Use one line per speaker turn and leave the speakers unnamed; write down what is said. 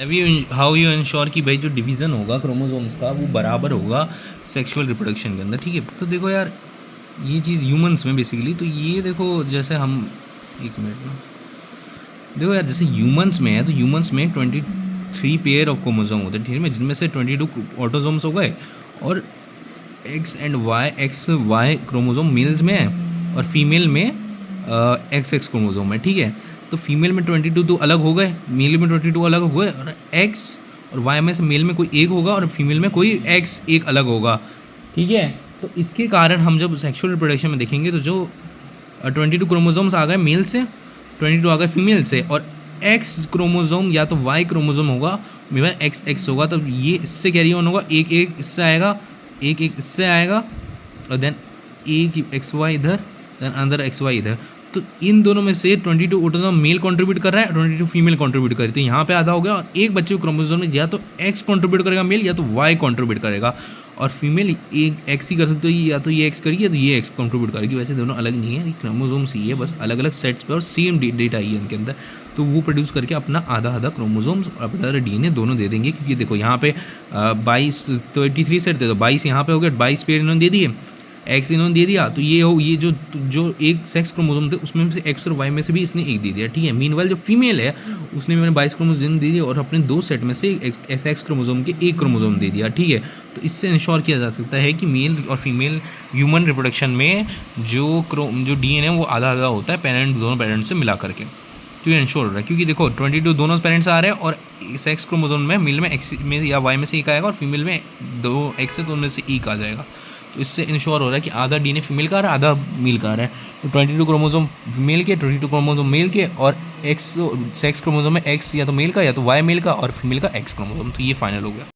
How you ensure कि भाई जो डिवीज़न होगा क्रोमोसोम्स का वो बराबर होगा सेक्सुअल रिप्रोडक्शन के अंदर, ठीक है। तो देखो यार, ये चीज़ ह्यूमंस में बेसिकली, तो ये देखो जैसे हम, एक मिनट ना, देखो यार जैसे ह्यूमंस में है तो ह्यूमंस में 23 पेयर ऑफ क्रोमोसोम होते हैं, ठीक है, जिनमें से 22 ऑटोसोम्स हो गए और एक्स वाई क्रोमोसोम मेल्स में है और फीमेल में एक्स क्रोमोसोम है, ठीक है। तो फीमेल में 22 तो अलग हो गए, मेल में 22 अलग हो गए, और एक्स और वाई में से मेल में कोई एक होगा और फीमेल में कोई एक्स एक अलग होगा, ठीक है। तो इसके कारण हम जब सेक्सुअल रिप्रोडक्शन में देखेंगे तो जो 22 क्रोमोसोम्स आ गए मेल से, 22 आ गए फीमेल से, और एक्स क्रोमोसोम या तो वाई क्रोमोसोम होगा, मेरा एक्स एक्स होगा, तब ये इससे कैरी ऑन होगा, एक एक इससे आएगा, एक एक इससे आएगा, और देन एक एक्स वाई इधर, देन अंदर एक्स वाई इधर। तो इन दोनों में से 22 ऑटोसोम मेल कंट्रीब्यूट कर रहा है, 22 फीमेल कंट्रीब्यूट कर रही है, तो यहाँ पे आधा हो गया, और एक बच्चे को क्रोमोसोम में या तो एक्स कंट्रीब्यूट करेगा मेल, या तो वाई कंट्रीब्यूट करेगा, और फीमेल एक एक्स ही कर सकते हो, या तो ये एक्स करेगी या तो ये एक्स कंट्रीब्यूट करेगी। वैसे दोनों अलग नहीं है, क्रोमोसोम्स ही है, बस अलग अलग सेट्स पे और सेम डेटा ही है उनके अंदर। तो वो प्रोड्यूस करके अपना आधा आधा क्रोमोसोम्स और आधा आधा डीएनए दोनों दे देंगे, क्योंकि देखो यहाँ पे 22 तो 83 सेट थे, तो 22 यहाँ पे हो गया, 22 पेयर इन्होंने दे दिए, एक्स इन्होंने दे दिया, तो ये जो जो एक सेक्स क्रोमोसोम थे उसमें से एक्स और वाई में से भी इसने एक दे दिया, ठीक है। मीनवाइल जो फीमेल है उसने मैंने 22 क्रोमोसोम दे दिया और अपने दो सेट में से एक्स क्रोमोसोम के एक क्रोमोसोम दे दिया, ठीक है। तो इससे इंश्योर किया जा सकता है कि मेल और फीमेल ह्यूमन रिप्रोडक्शन में जो डीएनए वो आधा आधा होता है दोनों पेरेंट्स से मिला करके। तो ये इंश्योर हो रहा है, क्योंकि देखो 22 दोनों पेरेंट्स आ रहे हैं, और सेक्स क्रोमोसोम में मेल में एक्स में या वाई में से एक आएगा, और फीमेल में दो एक्स है तो उनमें से एक आ जाएगा। तो इससे इंश्योर हो रहा है कि आधा डीएनए फीमेल का आ रहा है, आधा मेल का आ रहा है। तो 22 क्रोमोसोम फीमेल के, 22 क्रोमोसोम मेल के, और एक्स सेक्स क्रोमोसोम में एक्स या तो मेल का या तो वाई मेल का और फीमेल का एक्स क्रोमोसोम। तो ये फाइनल हो गया।